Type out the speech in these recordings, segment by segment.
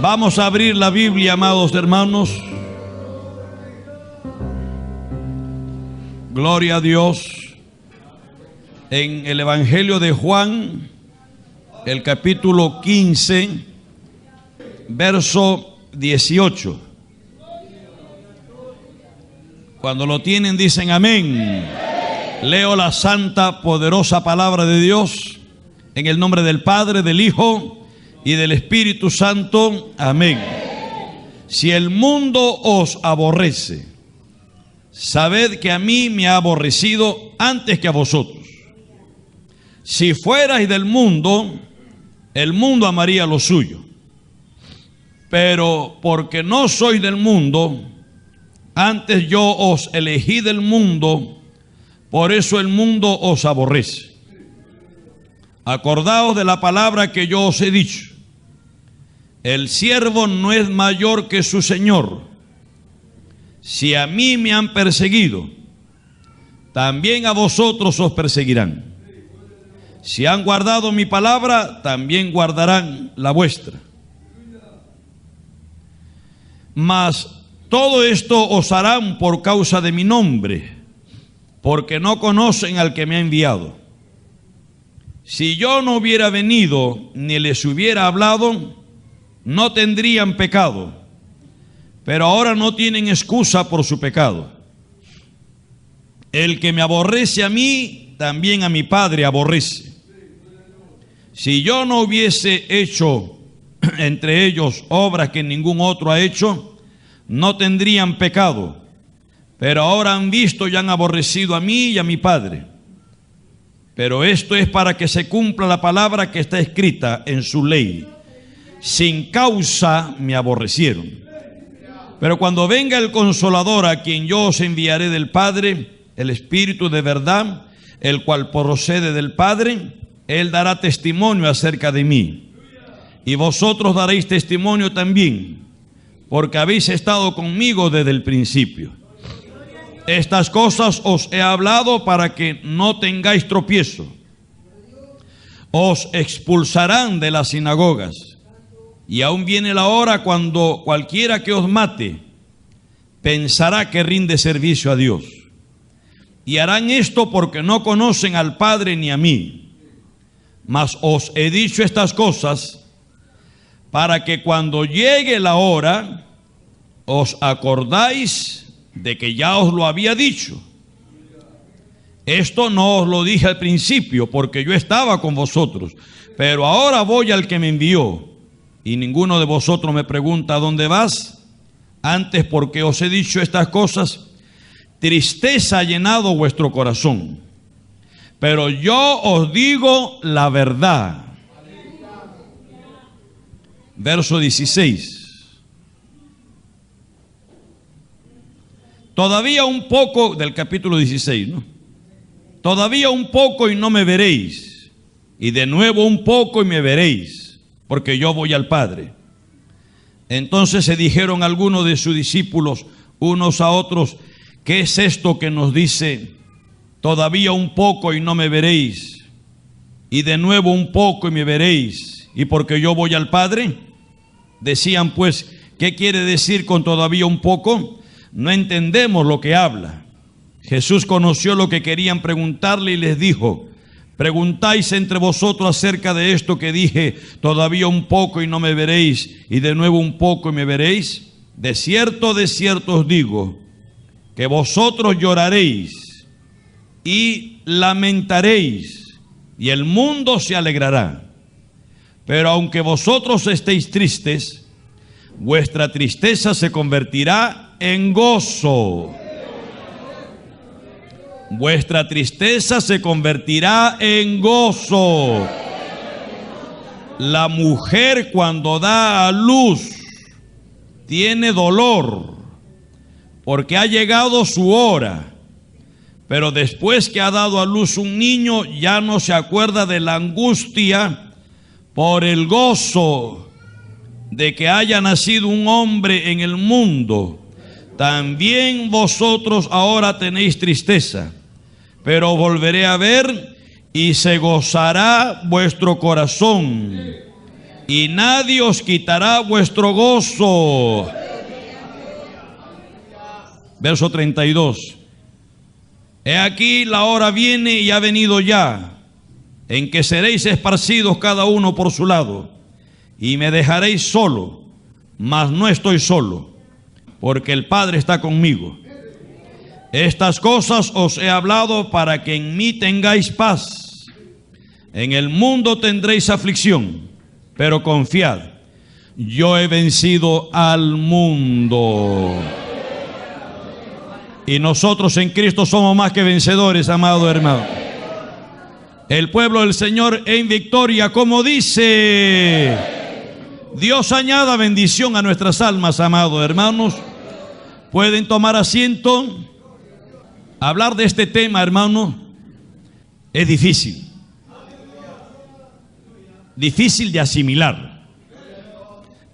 Vamos a abrir la Biblia, amados hermanos. Gloria a Dios. En el Evangelio de Juan, el capítulo 15, verso 18. Cuando lo tienen, dicen amén. Leo la santa, poderosa palabra de Dios en el nombre del Padre, del Hijo y del Espíritu Santo. Amén. Si el mundo os aborrece, sabed que a mí me ha aborrecido antes que a vosotros. Si fuerais del mundo, el mundo amaría lo suyo. Pero porque no sois del mundo, antes yo os elegí del mundo, por eso el mundo os aborrece. Acordaos de la palabra que yo os he dicho. El siervo no es mayor que su señor. Si a mí me han perseguido, también a vosotros os perseguirán. Si han guardado mi palabra, también guardarán la vuestra. Mas todo esto os harán por causa de mi nombre, porque no conocen al que me ha enviado. Si yo no hubiera venido ni les hubiera hablado, no tendrían pecado, pero ahora no tienen excusa por su pecado. El que me aborrece a mí, también a mi Padre aborrece. Si yo no hubiese hecho entre ellos obras que ningún otro ha hecho, no tendrían pecado, pero ahora han visto y han aborrecido a mí y a mi Padre. Pero esto es para que se cumpla la palabra que está escrita en su ley. Sin causa me aborrecieron. Pero cuando venga el Consolador, a quien yo os enviaré del Padre, el Espíritu de verdad, el cual procede del Padre, Él dará testimonio acerca de mí. Y vosotros daréis testimonio también, porque habéis estado conmigo desde el principio. Estas cosas os he hablado para que no tengáis tropiezo. Os expulsarán de las sinagogas, y aún viene la hora cuando cualquiera que os mate pensará que rinde servicio a Dios. Y harán esto porque no conocen al Padre ni a mí. Mas os he dicho estas cosas para que cuando llegue la hora os acordáis de que ya os lo había dicho. Esto no os lo dije al principio, porque yo estaba con vosotros, pero ahora voy al que me envió, y ninguno de vosotros me pregunta ¿a dónde vas? Antes, porque os he dicho estas cosas, tristeza ha llenado vuestro corazón. Pero yo os digo la verdad. Verso 16. Todavía un poco, del capítulo 16, ¿no? Todavía un poco y no me veréis, y de nuevo un poco y me veréis, porque yo voy al Padre. Entonces se dijeron algunos de sus discípulos unos a otros, ¿qué es esto que nos dice, todavía un poco y no me veréis, y de nuevo un poco y me veréis, y porque yo voy al Padre? Decían pues, ¿qué quiere decir con todavía un poco? No entendemos lo que habla. Jesús conoció lo que querían preguntarle y les dijo, ¿preguntáis entre vosotros acerca de esto que dije, todavía un poco y no me veréis, y de nuevo un poco y me veréis? De cierto os digo, que vosotros lloraréis y lamentaréis, y el mundo se alegrará. Pero aunque vosotros estéis tristes, vuestra tristeza se convertirá en gozo. Vuestra tristeza se convertirá en gozo. La mujer cuando da a luz tiene dolor, porque ha llegado su hora. Pero después que ha dado a luz un niño, ya no se acuerda de la angustia por el gozo de que haya nacido un hombre en el mundo. También vosotros ahora tenéis tristeza, pero volveré a ver y se gozará vuestro corazón, y nadie os quitará vuestro gozo. Verso 32. He aquí la hora viene y ha venido ya, en que seréis esparcidos cada uno por su lado, y me dejaréis solo, mas no estoy solo, porque el Padre está conmigo. Estas cosas os he hablado para que en mí tengáis paz. En el mundo tendréis aflicción, pero confiad, yo he vencido al mundo. Y nosotros en Cristo somos más que vencedores, amado hermano. El pueblo del Señor en victoria, como dice. Dios añada bendición a nuestras almas, amados hermanos. Pueden tomar asiento. Hablar de este tema, hermano, es difícil. Difícil de asimilar.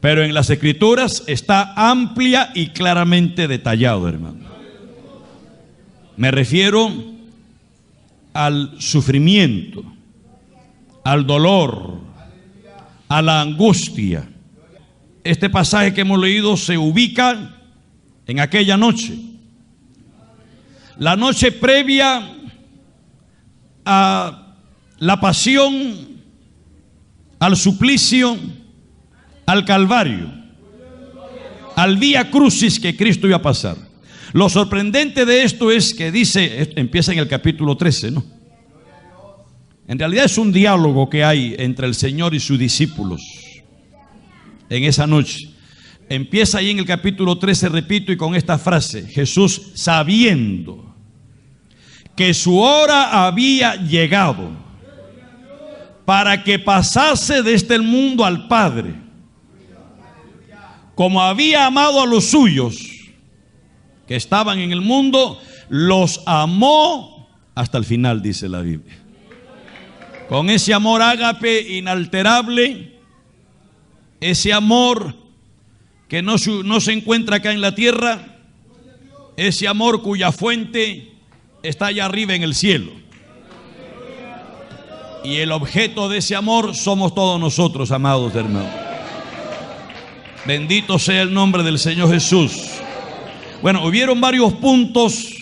Pero en las Escrituras está amplia y claramente detallado, hermano. Me refiero al sufrimiento, al dolor, a la angustia. Este pasaje que hemos leído se ubica en aquella noche. La noche previa a la pasión, al suplicio, al Calvario, al Vía Crucis que Cristo iba a pasar. Lo sorprendente de esto es que dice, empieza en el capítulo 13, ¿no? En realidad es un diálogo que hay entre el Señor y sus discípulos en esa noche. Empieza ahí en el capítulo 13, repito, y con esta frase: Jesús, sabiendo que su hora había llegado para que pasase de este mundo al Padre, como había amado a los suyos que estaban en el mundo, los amó hasta el final, dice la Biblia. Con ese amor ágape inalterable, ese amor que no se encuentra acá en la tierra, ese amor cuya fuente está allá arriba en el cielo. Y el objeto de ese amor somos todos nosotros, amados hermanos. Bendito sea el nombre del Señor Jesús. Bueno, hubieron varios puntos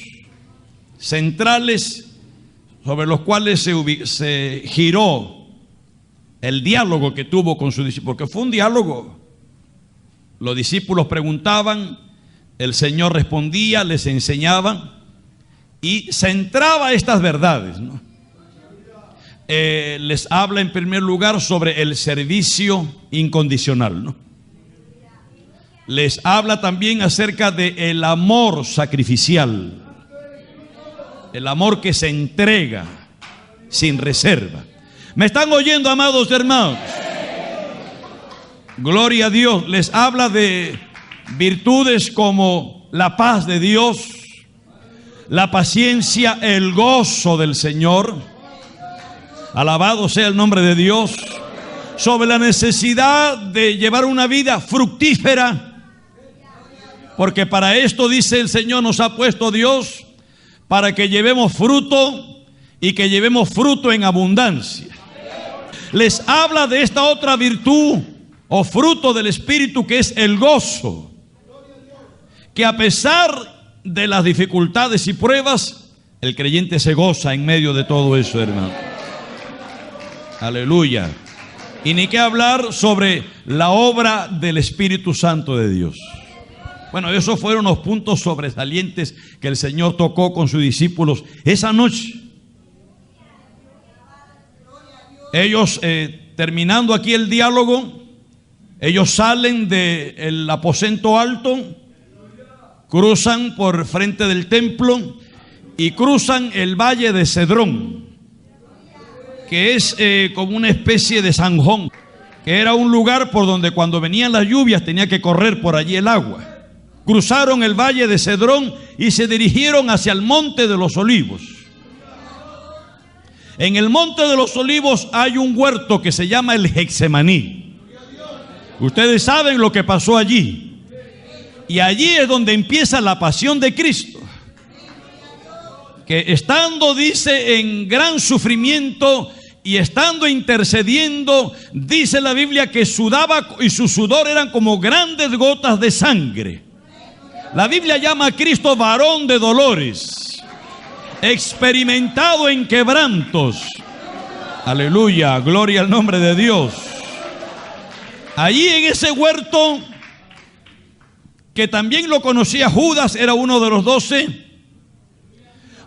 centrales sobre los cuales se giró el diálogo que tuvo con sus discípulos, porque fue un diálogo. Los discípulos preguntaban, el Señor respondía, les enseñaba y centraba estas verdades, ¿no? Les habla en primer lugar sobre el servicio incondicional, ¿no? Les habla también acerca del amor sacrificial, el amor que se entrega sin reserva. ¿Me están oyendo, amados hermanos? Gloria a Dios. Les habla de virtudes como la paz de Dios, la paciencia, el gozo del Señor. Alabado sea el nombre de Dios. Sobre la necesidad de llevar una vida fructífera, porque para esto, dice el Señor, nos ha puesto Dios, para que llevemos fruto y que llevemos fruto en abundancia. Les habla de esta otra virtud o fruto del Espíritu, que es el gozo, que a pesar de las dificultades y pruebas, el creyente se goza en medio de todo eso, hermano. Aleluya. Y ni qué hablar sobre la obra del Espíritu Santo de Dios. Bueno, esos fueron los puntos sobresalientes que el Señor tocó con sus discípulos esa noche. Ellos, terminando aquí el diálogo, ellos salen del aposento alto, cruzan por frente del templo y cruzan el valle de Cedrón, que es como una especie de zanjón, que era un lugar por donde cuando venían las lluvias tenía que correr por allí el agua. Cruzaron el valle de Cedrón y se dirigieron hacia el monte de los Olivos. En el monte de los Olivos hay un huerto que se llama el Getsemaní. Ustedes saben lo que pasó allí. Y allí es donde empieza la pasión de Cristo, que estando, dice, en gran sufrimiento y estando intercediendo, dice la Biblia que sudaba y su sudor eran como grandes gotas de sangre. La Biblia llama a Cristo varón de dolores, experimentado en quebrantos. Aleluya, gloria al nombre de Dios. Allí en ese huerto, que también lo conocía Judas, era uno de los 12.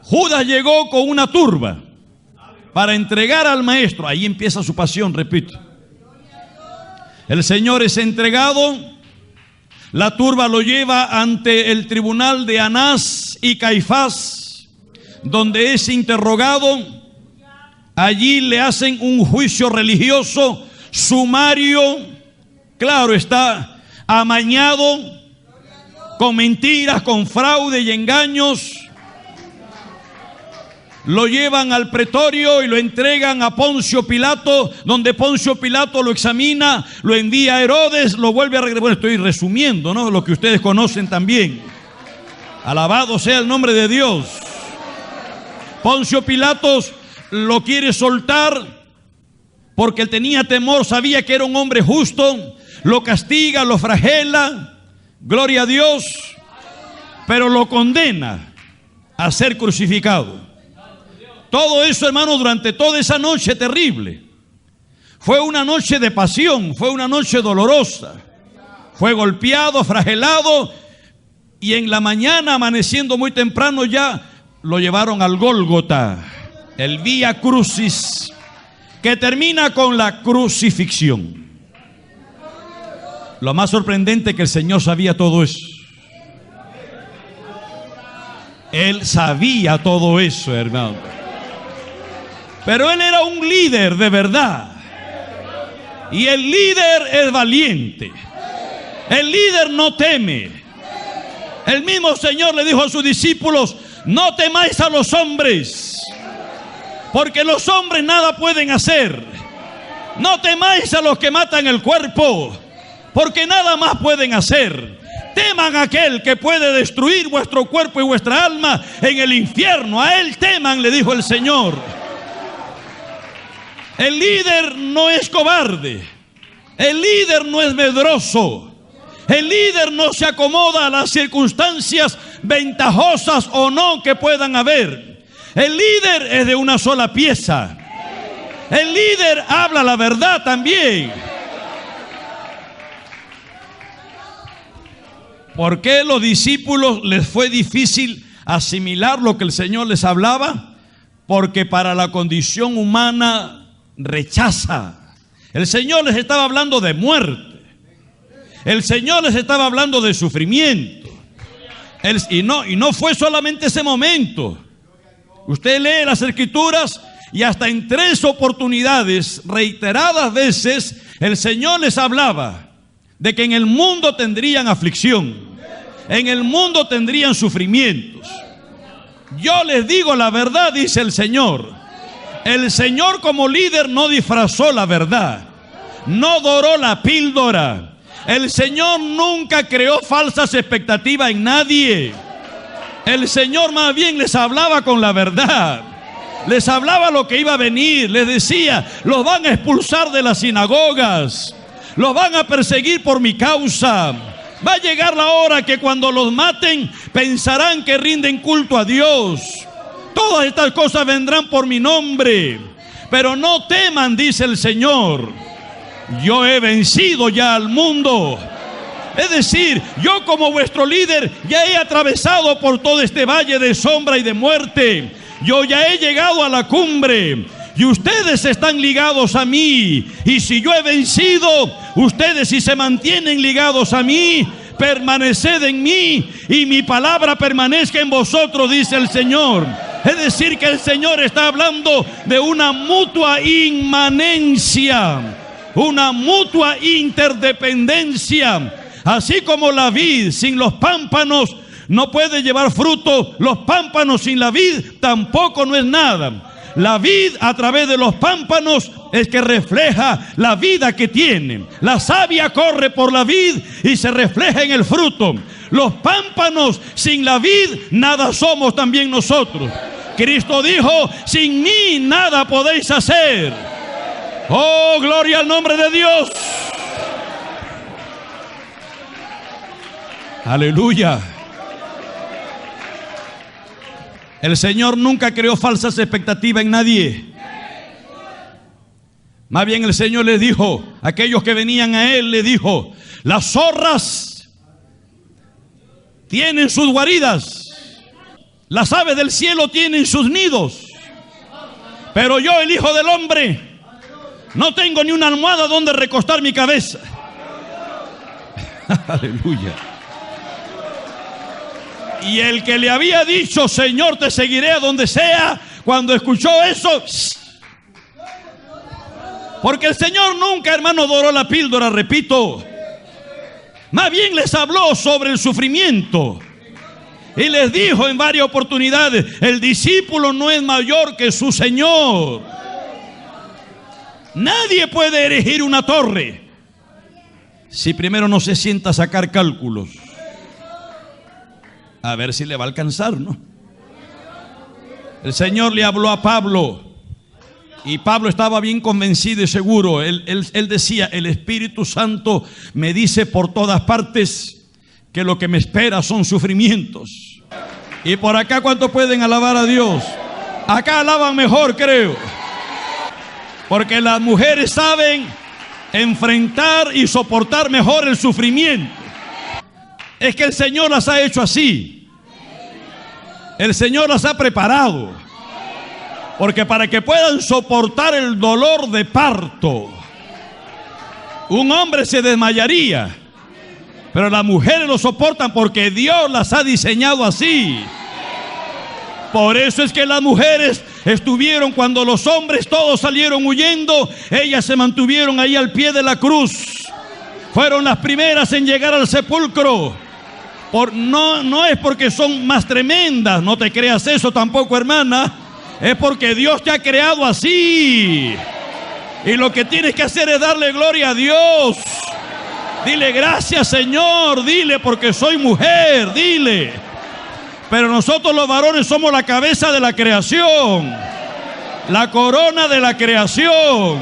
Judas llegó con una turba para entregar al maestro. Ahí empieza su pasión, repito. El Señor es entregado. La turba lo lleva ante el tribunal de Anás y Caifás, donde es interrogado. Allí le hacen un juicio religioso, sumario, claro está, amañado, con mentiras, con fraude y engaños. Lo llevan al pretorio y lo entregan a Poncio Pilato, donde Poncio Pilato lo examina, lo envía a Herodes, lo vuelve a regresar. Bueno, estoy resumiendo, ¿no?, lo que ustedes conocen también. Alabado sea el nombre de Dios. Poncio Pilato lo quiere soltar porque él tenía temor, sabía que era un hombre justo, lo castiga, lo flagela, gloria a Dios, pero lo condena a ser crucificado. Todo eso, hermano, durante toda esa noche terrible. Fue una noche de pasión, fue una noche dolorosa. Fue golpeado, flagelado, y en la mañana, amaneciendo muy temprano, ya lo llevaron al Gólgota, el Vía Crucis, que termina con la crucifixión. Lo más sorprendente es que el Señor sabía todo eso. Él sabía todo eso, hermano. Pero él era un líder de verdad. Y el líder es valiente. El líder no teme. El mismo Señor le dijo a sus discípulos: no temáis a los hombres, porque los hombres nada pueden hacer. No temáis a los que matan el cuerpo, porque nada más pueden hacer. Teman a aquel que puede destruir vuestro cuerpo y vuestra alma en el infierno. A él teman, le dijo el Señor. El líder no es cobarde. El líder no es medroso. El líder no se acomoda a las circunstancias ventajosas o no que puedan haber. El líder es de una sola pieza. El líder habla la verdad también. ¿Por qué los discípulos les fue difícil asimilar lo que el Señor les hablaba? Porque para la condición humana rechaza. El Señor les estaba hablando de muerte. El Señor les estaba hablando de sufrimiento. Y no fue solamente ese momento. Usted lee las Escrituras y hasta en 3 oportunidades, reiteradas veces, el Señor les hablaba de que en el mundo tendrían aflicción, en el mundo tendrían sufrimientos. Yo les digo la verdad, dice el Señor. El Señor como líder no disfrazó la verdad, no doró la píldora. El Señor nunca creó falsas expectativas en nadie. El Señor más bien les hablaba con la verdad. Les hablaba lo que iba a venir. Les decía: los van a expulsar de las sinagogas, los van a perseguir por mi causa. Va a llegar la hora que cuando los maten pensarán que rinden culto a Dios. Todas estas cosas vendrán por mi nombre. Pero no teman, dice el Señor. Yo he vencido ya al mundo. Es decir, yo como vuestro líder ya he atravesado por todo este valle de sombra y de muerte. Yo ya he llegado a la cumbre. Y ustedes están ligados a mí. Y si yo he vencido, ustedes si se mantienen ligados a mí, permaneced en mí y mi palabra permanezca en vosotros, dice el Señor. Es decir, que el Señor está hablando de una mutua inmanencia, una mutua interdependencia. Así como la vid sin los pámpanos no puede llevar fruto, los pámpanos sin la vid tampoco no es nada. La vid a través de los pámpanos es que refleja la vida que tiene. La savia corre por la vid y se refleja en el fruto. Los pámpanos sin la vid nada somos también nosotros. Cristo dijo: sin mí nada podéis hacer. Oh, gloria al nombre de Dios. Aleluya. El Señor nunca creó falsas expectativas en nadie. Más bien el Señor les dijo, a aquellos que venían a Él, le dijo: las zorras tienen sus guaridas, las aves del cielo tienen sus nidos, pero yo, el Hijo del Hombre, no tengo ni una almohada donde recostar mi cabeza. Aleluya. Y el que le había dicho: Señor, te seguiré a donde sea, cuando escuchó eso, porque el Señor nunca, hermano, doró la píldora, repito. Más bien les habló sobre el sufrimiento. Y les dijo en varias oportunidades: el discípulo no es mayor que su Señor. Nadie puede erigir una torre si primero no se sienta a sacar cálculos, a ver si le va a alcanzar, ¿no? El Señor le habló a Pablo, y Pablo estaba bien convencido y seguro. Él decía: el Espíritu Santo me dice por todas partes que lo que me espera son sufrimientos. Y por acá, ¿cuántos pueden alabar a Dios? Acá alaban mejor, creo, porque las mujeres saben enfrentar y soportar mejor el sufrimiento. Es que el Señor las ha hecho así. El Señor las ha preparado, porque para que puedan soportar el dolor de parto, un hombre se desmayaría, pero las mujeres lo soportan porque Dios las ha diseñado así. Por eso es que las mujeres estuvieron, cuando los hombres todos salieron huyendo, ellas se mantuvieron ahí al pie de la cruz. Fueron las primeras en llegar al sepulcro. No es porque son más tremendas, no te creas eso tampoco, hermana. Es porque Dios te ha creado así. Y lo que tienes que hacer es darle gloria a Dios. Dile: gracias, Señor. Dile: porque soy mujer. Dile. Pero nosotros los varones somos la cabeza de la creación, la corona de la creación.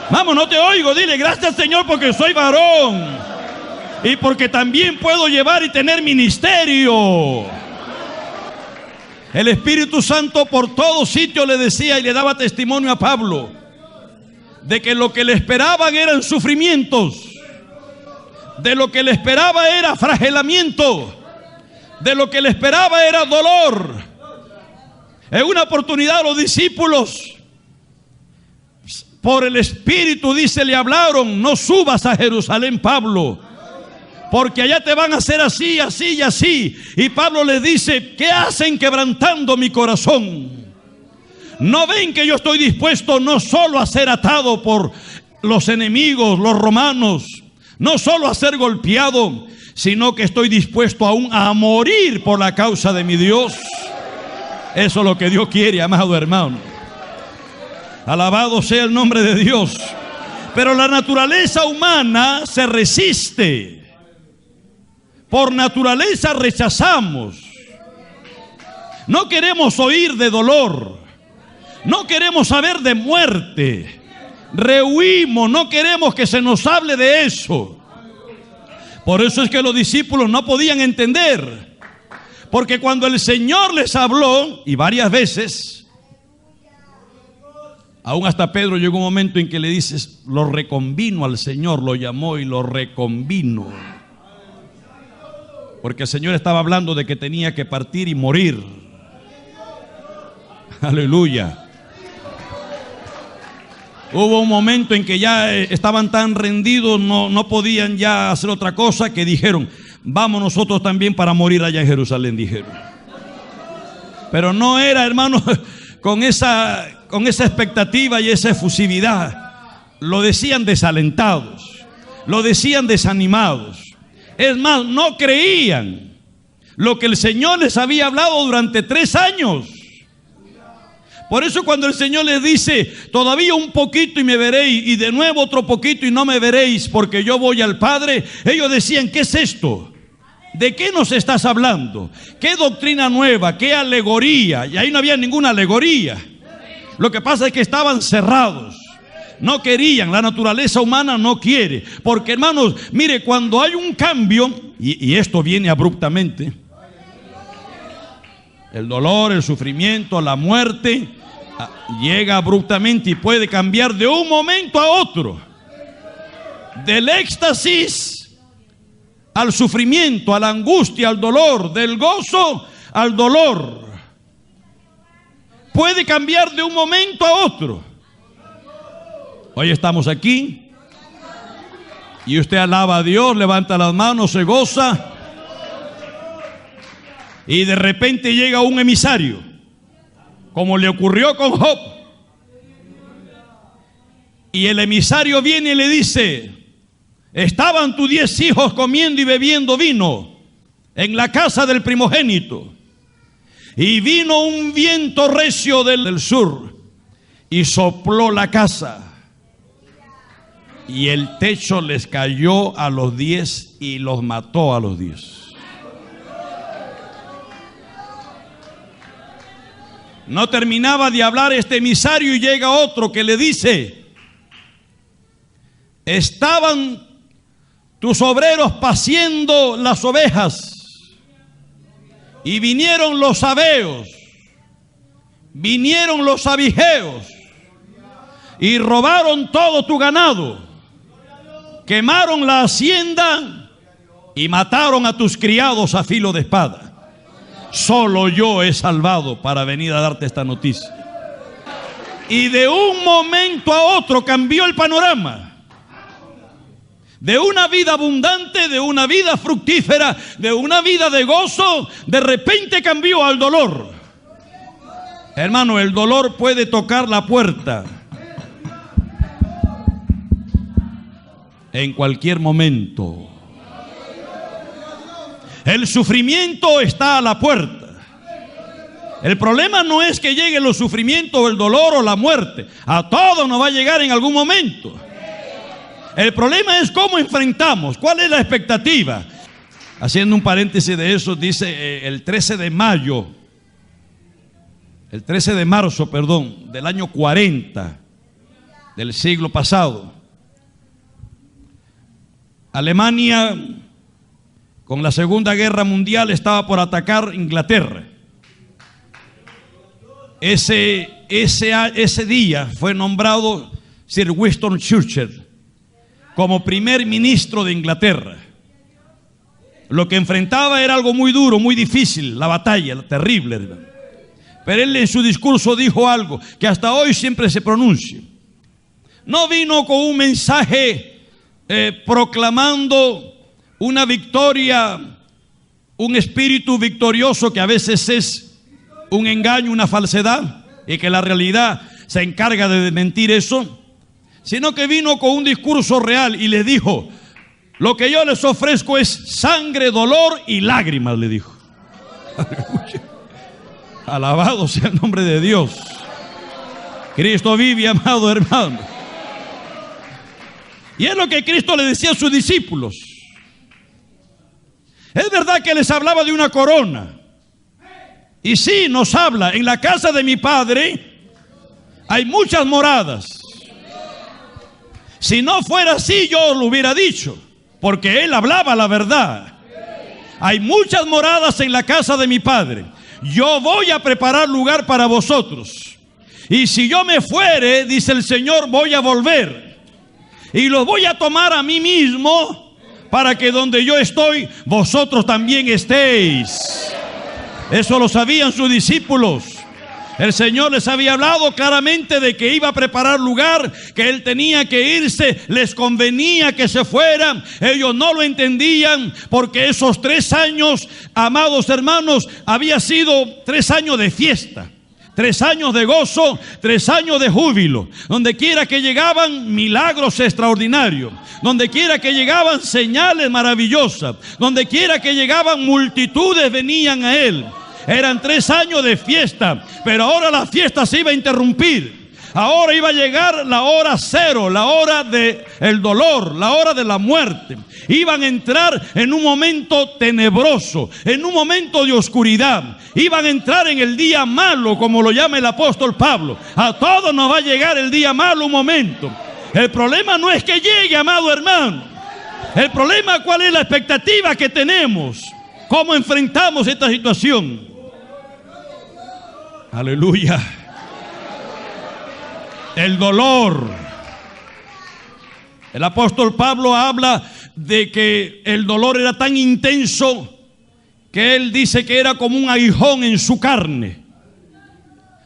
Vamos, no te oigo. Dile: gracias, Señor, porque soy varón y porque también puedo llevar y tener ministerio. El Espíritu Santo por todo sitio le decía y le daba testimonio a Pablo de que lo que le esperaban eran sufrimientos, de lo que le esperaba era flagelamiento, de lo que le esperaba era dolor. En una oportunidad los discípulos, por el Espíritu, dice, le hablaron: no subas a Jerusalén, Pablo, porque allá te van a hacer así, así y así. Y Pablo les dice: ¿qué hacen quebrantando mi corazón? ¿No ven que yo estoy dispuesto no solo a ser atado por los enemigos, los romanos, no solo a ser golpeado, sino que estoy dispuesto aún a morir por la causa de mi Dios? Eso es lo que Dios quiere, amado hermano. Alabado sea el nombre de Dios. Pero la naturaleza humana se resiste. Por naturaleza rechazamos. No queremos oír de dolor. No queremos saber de muerte. Rehuimos, no queremos que se nos hable de eso. Por eso es que los discípulos no podían entender. Porque cuando el Señor les habló, y varias veces, aún hasta Pedro llegó un momento en que le dices: lo reconvino al Señor, lo llamó y lo reconvino. Porque el Señor estaba hablando de que tenía que partir y morir. Aleluya. Hubo un momento en que ya estaban tan rendidos, no podían ya hacer otra cosa, que dijeron: vamos nosotros también para morir allá en Jerusalén, dijeron. Pero no era, hermano, con esa expectativa y esa efusividad. Lo decían desalentados, lo decían desanimados. Es más, no creían lo que el Señor les había hablado durante 3 años. Por eso cuando el Señor les dice: todavía un poquito y me veréis, y de nuevo otro poquito y no me veréis, porque yo voy al Padre, ellos decían: ¿qué es esto? ¿De qué nos estás hablando? ¿Qué doctrina nueva? ¿Qué alegoría? Y ahí no había ninguna alegoría. Lo que pasa es que estaban cerrados. No querían, la naturaleza humana no quiere. Porque, hermanos, mire, cuando hay un cambio, y esto viene abruptamente, el dolor, el sufrimiento, la muerte, llega abruptamente y puede cambiar de un momento a otro. Del éxtasis al sufrimiento, a la angustia, al dolor, del gozo al dolor. Puede cambiar de un momento a otro. Hoy estamos aquí y usted alaba a Dios, levanta las manos, se goza, y de repente llega un emisario, como le ocurrió con Job. Y el emisario viene y le dice: estaban tus 10 hijos comiendo y bebiendo vino en la casa del primogénito, y vino un viento recio del sur y sopló la casa, y el techo les cayó a los 10 y los mató a los 10. No terminaba de hablar este emisario y llega otro que le dice: estaban tus obreros paciendo las ovejas, y vinieron los sabeos, vinieron los abigeos, y robaron todo tu ganado, quemaron la hacienda y mataron a tus criados a filo de espada. Solo yo he salvado para venir a darte esta noticia. Y de un momento a otro cambió el panorama. De una vida abundante, de una vida fructífera, de una vida de gozo, de repente cambió al dolor. Hermano, el dolor puede tocar la puerta en cualquier momento. El sufrimiento está a la puerta. El problema no es que lleguen los sufrimientos, el dolor o la muerte. A todos nos va a llegar en algún momento. El problema es cómo enfrentamos, cuál es la expectativa. Haciendo un paréntesis de eso, dice el 13 de marzo, del año 40 del siglo pasado, Alemania, con la Segunda Guerra Mundial, estaba por atacar Inglaterra. Ese día fue nombrado Sir Winston Churchill como primer ministro de Inglaterra. Lo que enfrentaba era algo muy duro, muy difícil, la batalla, terrible. Pero él en su discurso dijo algo que hasta hoy siempre se pronuncia. No vino con un mensaje proclamando una victoria, un espíritu victorioso que a veces es un engaño, una falsedad, y que la realidad se encarga de desmentir eso, sino que vino con un discurso real y les dijo: lo que yo les ofrezco es sangre, dolor y lágrimas, le dijo. Alabado sea el nombre de Dios. Cristo vive, amado hermano. Y es lo que Cristo le decía a sus discípulos. Es verdad que les hablaba de una corona. Y sí, nos habla: en la casa de mi Padre hay muchas moradas. Si no fuera así, yo lo hubiera dicho, porque Él hablaba la verdad. Hay muchas moradas en la casa de mi Padre. Yo voy a preparar lugar para vosotros. Y si yo me fuere, dice el Señor, voy a volver. Y los voy a tomar a mí mismo, para que donde yo estoy, vosotros también estéis. Eso lo sabían sus discípulos. El Señor les había hablado claramente de que iba a preparar lugar, que Él tenía que irse, les convenía que se fueran. Ellos no lo entendían, porque esos 3 años, amados hermanos, había sido 3 años de fiesta, 3 años de gozo, 3 años de júbilo. Donde quiera que llegaban, milagros extraordinarios. Donde quiera que llegaban, señales maravillosas. Donde quiera que llegaban, multitudes venían a Él. Eran 3 años de fiesta, pero ahora la fiesta se iba a interrumpir. Ahora iba a llegar la hora cero, la hora del dolor, la hora de la muerte. Iban a entrar en un momento tenebroso, en un momento de oscuridad. Iban a entrar en el día malo, como lo llama el apóstol Pablo. A todos nos va a llegar el día malo un momento. El problema no es que llegue, amado hermano. El problema, ¿cuál es la expectativa que tenemos? ¿Cómo enfrentamos esta situación? Aleluya. El dolor. El apóstol Pablo habla de que el dolor era tan intenso que él dice que era como un aguijón en su carne,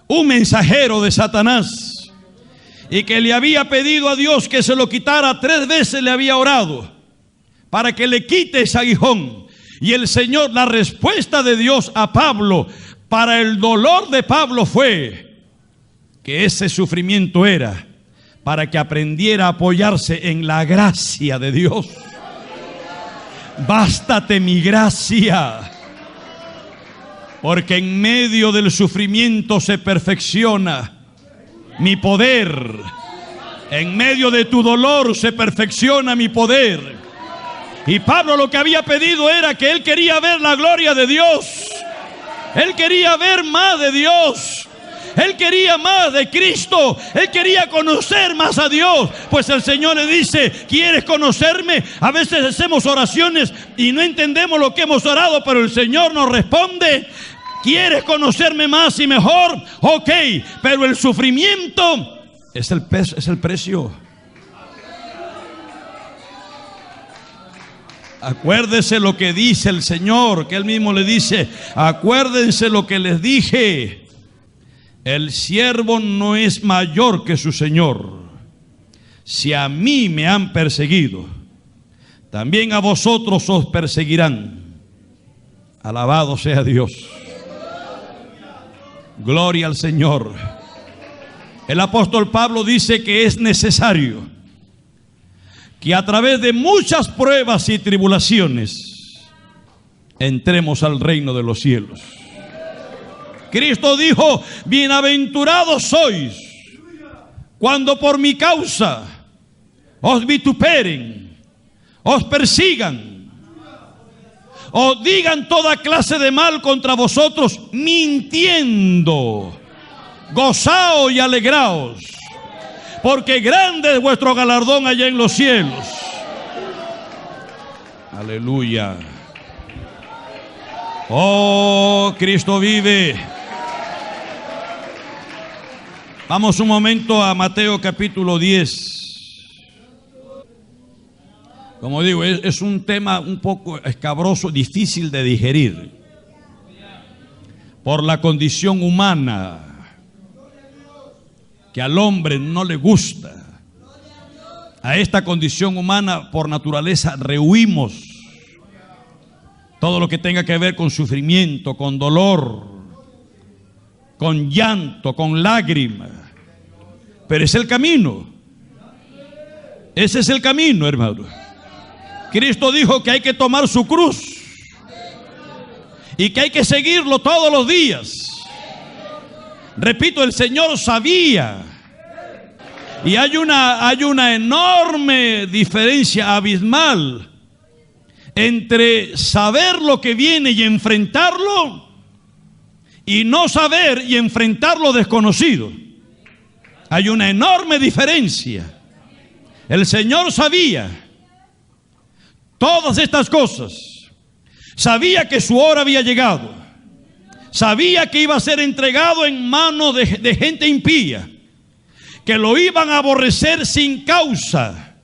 un mensajero de Satanás, y que le había pedido a Dios que se lo quitara. 3 veces le había orado para que le quite ese aguijón. Y el Señor, la respuesta de Dios a Pablo para el dolor de Pablo fue que ese sufrimiento era para que aprendiera a apoyarse en la gracia de Dios. Bástate mi gracia, porque en medio del sufrimiento se perfecciona mi poder. En medio de tu dolor se perfecciona mi poder. Y Pablo lo que había pedido era que él quería ver la gloria de Dios. Él quería ver más de Dios. Él quería más de Cristo. Él quería conocer más a Dios. Pues el Señor le dice: ¿quieres conocerme? A veces hacemos oraciones y no entendemos lo que hemos orado, pero el Señor nos responde: ¿quieres conocerme más y mejor? Ok, pero el sufrimiento es el precio. Acuérdese lo que dice el Señor, que Él mismo le dice: acuérdense lo que les dije. El siervo no es mayor que su Señor. Si a mí me han perseguido, también a vosotros os perseguirán. Alabado sea Dios. Gloria al Señor. El apóstol Pablo dice que es necesario que a través de muchas pruebas y tribulaciones entremos al reino de los cielos. Cristo dijo: bienaventurados sois cuando por mi causa os vituperen, os persigan, os digan toda clase de mal contra vosotros, mintiendo. Gozaos y alegraos, porque grande es vuestro galardón allá en los cielos. Aleluya. Oh, Cristo vive. Vamos un momento a Mateo capítulo 10. Como digo, es un tema un poco escabroso, difícil de digerir por la condición humana, que al hombre no le gusta. A esta condición humana por naturaleza rehuimos todo lo que tenga que ver con sufrimiento, con dolor, con llanto, con lágrimas. Pero es el camino. Ese es el camino, hermano. Cristo dijo que hay que tomar su cruz y que hay que seguirlo todos los días. Repito, el Señor sabía. Y hay una enorme diferencia abismal entre saber lo que viene y enfrentarlo, y no saber y enfrentar lo desconocido. Hay una enorme diferencia. El Señor sabía todas estas cosas. Sabía que su hora había llegado. Sabía que iba a ser entregado en manos de gente impía, que lo iban a aborrecer sin causa.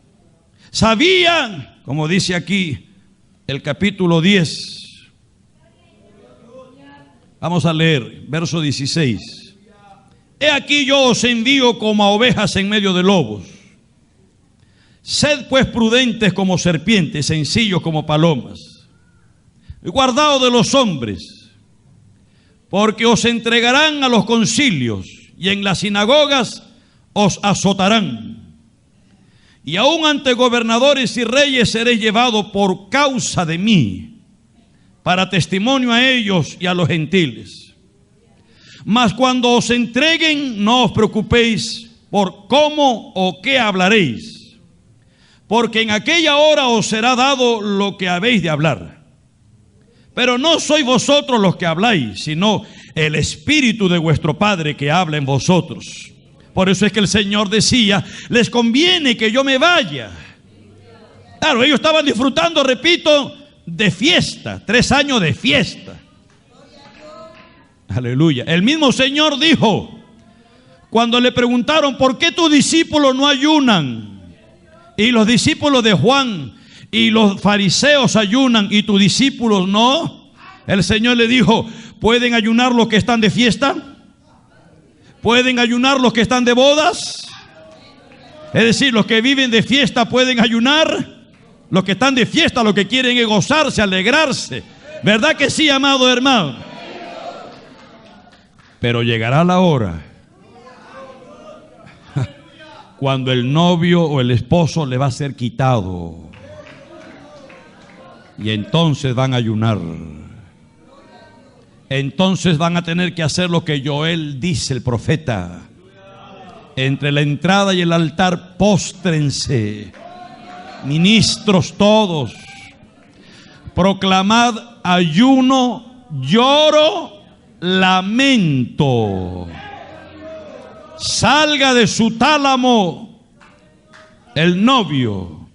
Sabía, como dice aquí el capítulo 10. Vamos a leer, verso 16. He aquí yo os envío como a ovejas en medio de lobos. Sed pues prudentes como serpientes, sencillos como palomas. Y guardaos de los hombres, porque os entregarán a los concilios y en las sinagogas os azotarán. Y aún ante gobernadores y reyes seréis llevados por causa de mí, para testimonio a ellos y a los gentiles. Mas cuando os entreguen, no os preocupéis por cómo o qué hablaréis, porque en aquella hora os será dado lo que habéis de hablar. Pero no sois vosotros los que habláis, sino el Espíritu de vuestro Padre que habla en vosotros. Por eso es que el Señor decía, les conviene que yo me vaya. Claro, ellos estaban disfrutando, repito, de fiesta, 3 años de fiesta. Aleluya. El mismo Señor dijo, cuando le preguntaron, ¿por qué tus discípulos no ayunan? Y los discípulos de Juan y los fariseos ayunan y tus discípulos no. El Señor le dijo, ¿pueden ayunar los que están de fiesta? ¿Pueden ayunar los que están de bodas? Es decir, los que viven de fiesta pueden ayunar. Los que están de fiesta lo que quieren es gozarse, alegrarse. ¿Verdad que sí, amado hermano? Pero llegará la hora cuando el novio o el esposo le va a ser quitado. Y entonces van a ayunar. Entonces van a tener que hacer lo que Joel dice, el profeta. Entre la entrada y el altar, póstrense. Ministros todos. Proclamad ayuno, lloro, lamento. Salga de su tálamo el novio.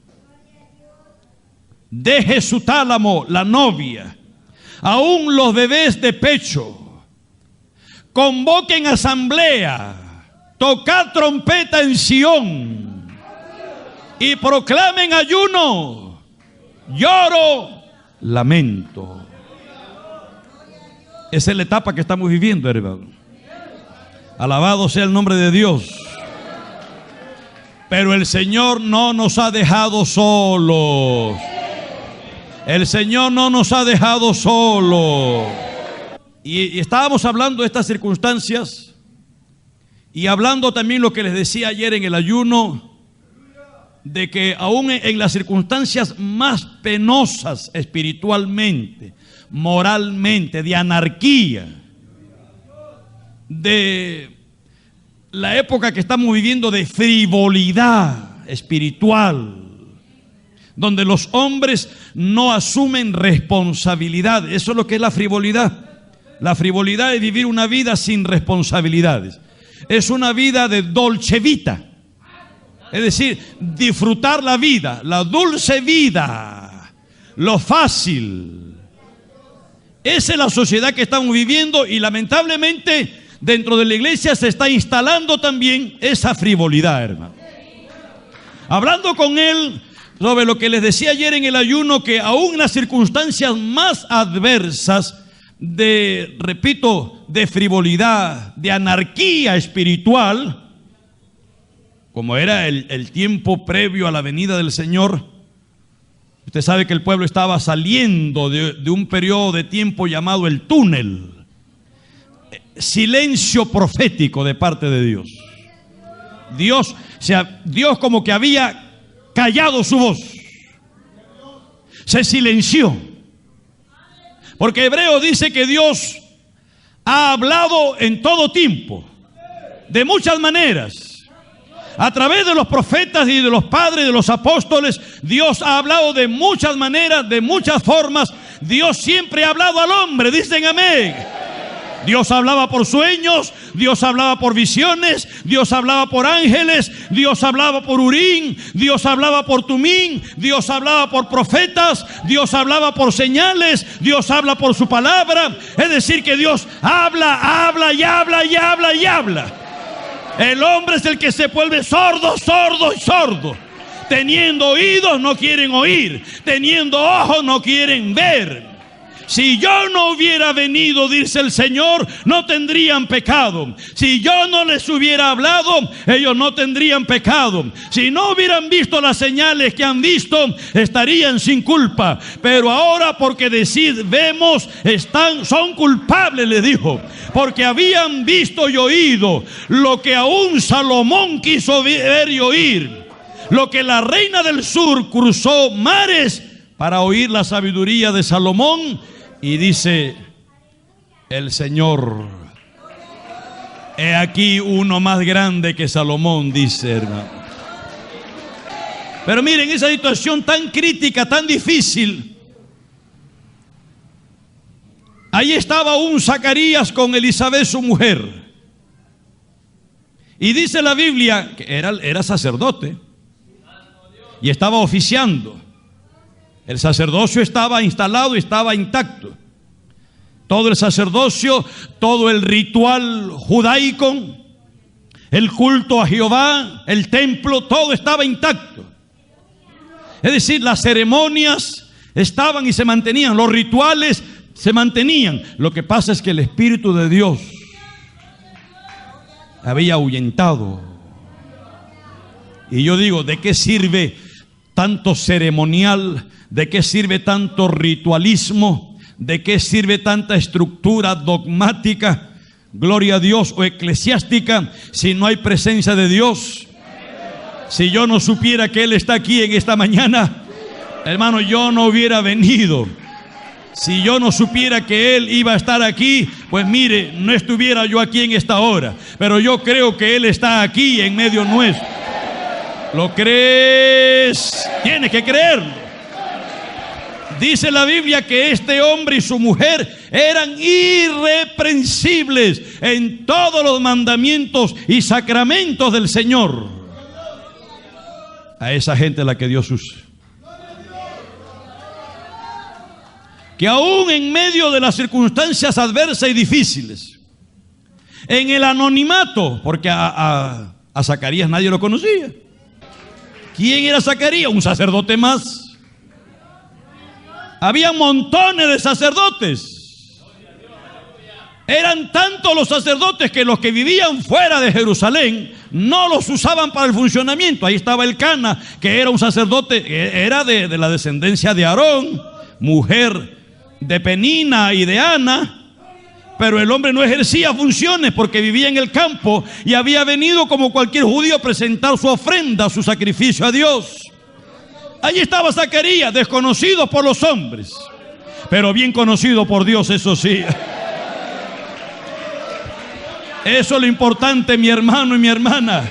Deje su tálamo la novia. Aún los bebés de pecho. Convoquen asamblea. Tocad trompeta en Sión. Y proclamen ayuno, lloro, lamento. Esa es la etapa que estamos viviendo, hermano. Alabado sea el nombre de Dios. Pero el Señor no nos ha dejado solos. El Señor no nos ha dejado solos. Y estábamos hablando de estas circunstancias y hablando también lo que les decía ayer en el ayuno, de que aún en las circunstancias más penosas espiritualmente, moralmente, de anarquía, de la época que estamos viviendo de frivolidad espiritual, donde los hombres no asumen responsabilidad. Eso es lo que es la frivolidad. La frivolidad es vivir una vida sin responsabilidades. Es una vida de dolce vita. Es decir, disfrutar la vida, la dulce vida, lo fácil. Esa es la sociedad que estamos viviendo y lamentablemente dentro de la iglesia se está instalando también esa frivolidad, hermano. Hablando con él sobre lo que les decía ayer en el ayuno, que aún en las circunstancias más adversas de, repito, de frivolidad, de anarquía espiritual, como era el tiempo previo a la venida del Señor. Usted sabe que el pueblo estaba saliendo de un periodo de tiempo llamado el túnel. Silencio profético de parte de Dios. Dios como que había callado su voz. Se silenció. Porque Hebreo dice que Dios ha hablado en todo tiempo, de muchas maneras. A través de los profetas y de los padres, de los apóstoles, Dios ha hablado de muchas maneras, de muchas formas. Dios siempre ha hablado al hombre, dicen amén. Dios hablaba por sueños, Dios hablaba por visiones, Dios hablaba por ángeles, Dios hablaba por Urim, Dios hablaba por Tumín, Dios hablaba por profetas, Dios hablaba por señales, Dios habla por su palabra. Es decir, que Dios habla, habla y habla y habla y habla. El hombre es el que se vuelve sordo, sordo y sordo. Teniendo oídos no quieren oír, teniendo ojos no quieren ver. Si yo no hubiera venido, dice el Señor, no tendrían pecado. Si yo no les hubiera hablado, ellos no tendrían pecado. Si no hubieran visto las señales que han visto, estarían sin culpa. Pero ahora, porque decid, vemos, son culpables, le dijo. Porque habían visto y oído lo que aún Salomón quiso ver y oír. Lo que la reina del sur cruzó mares para oír la sabiduría de Salomón. Y dice el Señor, He aquí uno más grande que Salomón, dice, hermano. Pero miren, esa situación tan crítica, tan difícil, ahí estaba un Zacarías con Elizabeth, su mujer. Y dice la Biblia que era sacerdote y estaba oficiando. El sacerdocio estaba instalado y estaba intacto. Todo el sacerdocio, todo el ritual judaico, el culto a Jehová, el templo, todo estaba intacto. Es decir, las ceremonias estaban y se mantenían, los rituales se mantenían. Lo que pasa es que el Espíritu de Dios había ahuyentado. Y yo digo, ¿de qué sirve tanto ceremonial? ¿De qué sirve tanto ritualismo? ¿De qué sirve tanta estructura dogmática, gloria a Dios, o eclesiástica, si no hay presencia de Dios? Si yo no supiera que Él está aquí en esta mañana, hermano, yo no hubiera venido. Si yo no supiera que Él iba a estar aquí, pues mire, no estuviera yo aquí en esta hora. Pero yo creo que Él está aquí en medio nuestro. ¿Lo crees? Tienes que creerlo. Dice la Biblia que este hombre y su mujer eran irreprensibles en todos los mandamientos y sacramentos del Señor. A esa gente a la que Dios usa. Que aún en medio de las circunstancias adversas y difíciles, en el anonimato, porque a Zacarías nadie lo conocía. ¿Quién era Zacarías? Un sacerdote más. Había montones de sacerdotes. Eran tantos los sacerdotes que los que vivían fuera de Jerusalén no los usaban para el funcionamiento. Ahí estaba Elcana, que era un sacerdote, era de la descendencia de Aarón, mujer de Penina y de Ana. Pero el hombre no ejercía funciones porque vivía en el campo y había venido como cualquier judío a presentar su ofrenda, su sacrificio a Dios. Allí estaba Zacarías, desconocido por los hombres, pero bien conocido por Dios, eso sí. Eso es lo importante, mi hermano y mi hermana.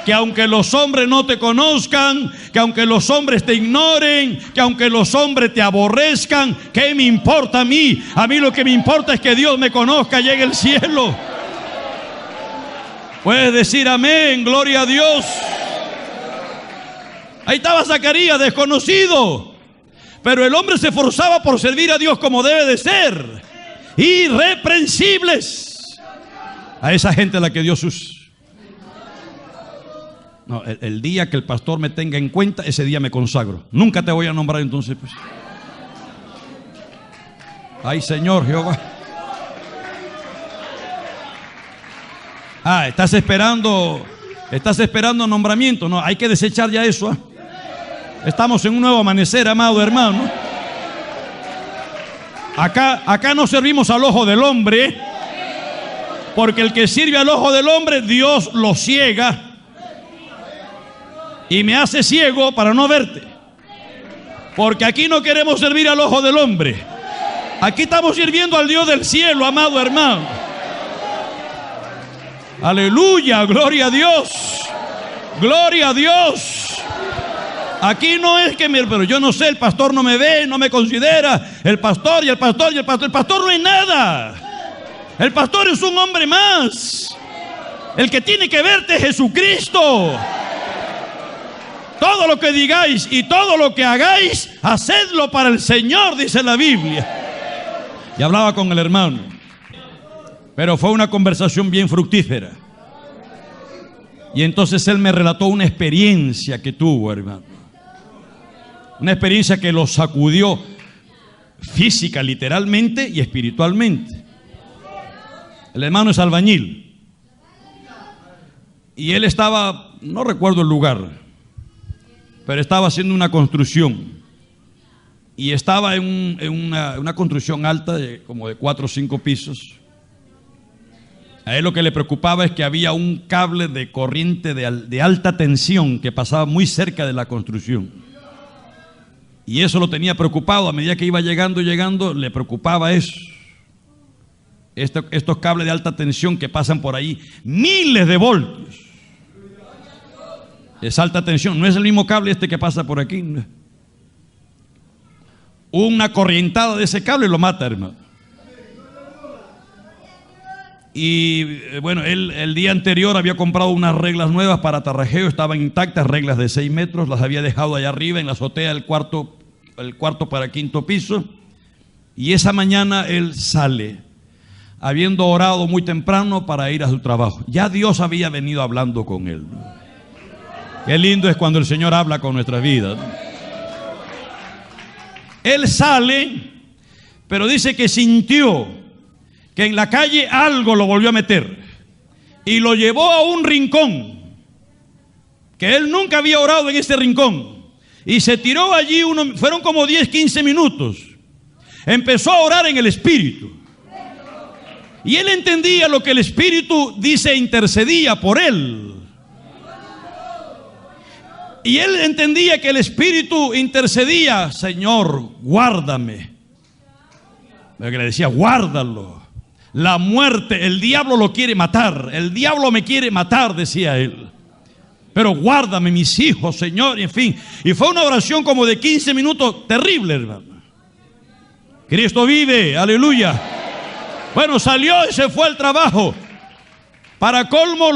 Que aunque los hombres no te conozcan, que aunque los hombres te ignoren, que aunque los hombres te aborrezcan, ¿qué me importa a mí? A mí lo que me importa es que Dios me conozca allá en el cielo. Puedes decir amén, gloria a Dios. Ahí estaba Zacarías, desconocido, pero el hombre se esforzaba por servir a Dios como debe de ser. Irreprensibles. A esa gente a la que Dios usa. No, el día que el pastor me tenga en cuenta, ese día me consagro. Nunca te voy a nombrar entonces, pues. Ay, Señor Jehová. Estás esperando nombramiento. No, hay que desechar ya eso. Estamos en un nuevo amanecer, amado hermano. Acá no servimos al ojo del hombre, porque el que sirve al ojo del hombre, Dios lo ciega y me hace ciego para no verte. Porque aquí no queremos servir al ojo del hombre. Aquí estamos sirviendo al Dios del cielo, amado hermano. Aleluya, gloria a Dios. Gloria a Dios. Aquí no es que pero yo no sé, el pastor no me ve, no me considera. El pastor. El pastor no es nada. El pastor es un hombre más. El que tiene que verte es Jesucristo. Todo lo que digáis y todo lo que hagáis, hacedlo para el Señor, dice la Biblia. Y hablaba con el hermano, pero fue una conversación bien fructífera. Y entonces él me relató una experiencia que tuvo, hermano. Una experiencia que lo sacudió física, literalmente, y espiritualmente. El hermano es albañil. Y él estaba, no recuerdo el lugar, pero estaba haciendo una construcción. Y estaba en una construcción alta, como de 4 o 5 pisos. A él lo que le preocupaba es que había un cable de corriente de alta tensión que pasaba muy cerca de la construcción. Y eso lo tenía preocupado. A medida que iba llegando, le preocupaba eso. estos cables de alta tensión que pasan por ahí, miles de voltios. Es alta tensión, no es el mismo cable este que pasa por aquí. Una corrientada de ese cable lo mata, hermano. Y bueno, él el día anterior había comprado unas reglas nuevas para tarrajeo, estaban intactas, reglas de 6 metros, las había dejado allá arriba en la azotea del cuarto para quinto piso. Y esa mañana él sale, habiendo orado muy temprano para ir a su trabajo. Ya Dios había venido hablando con él. Qué lindo es cuando el Señor habla con nuestras vidas. Él sale, pero dice que sintió que en la calle algo lo volvió a meter y lo llevó a un rincón que él nunca había orado en ese rincón, y se tiró allí, fueron como 10, 15 minutos. Empezó a orar en el Espíritu y él entendía lo que el Espíritu dice, intercedía por él. Y él entendía que el Espíritu intercedía: Señor, guárdame. Que le decía: guárdalo. La muerte, el diablo lo quiere matar, el diablo me quiere matar, decía él. Pero guárdame mis hijos, Señor, y en fin. Y fue una oración como de 15 minutos, terrible, hermano. Cristo vive, aleluya. Bueno, salió y se fue al trabajo. Para colmo,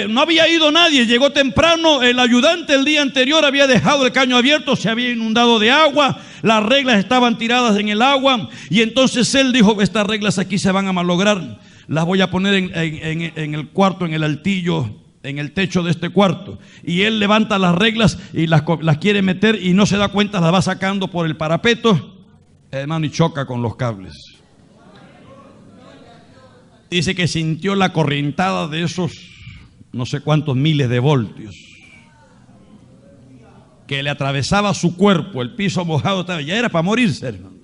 no había ido nadie, llegó temprano. El ayudante el día anterior había dejado el caño abierto, se había inundado de agua, las reglas estaban tiradas en el agua, y entonces él dijo: estas reglas aquí se van a malograr, las voy a poner en el cuarto, en el altillo, en el techo de este cuarto. Y él levanta las reglas y las quiere meter, y no se da cuenta, las va sacando por el parapeto, hermano, y choca con los cables. Dice que sintió la corrientada de esos no sé cuántos miles de voltios que le atravesaba su cuerpo, el piso mojado estaba, ya era para morirse, hermano.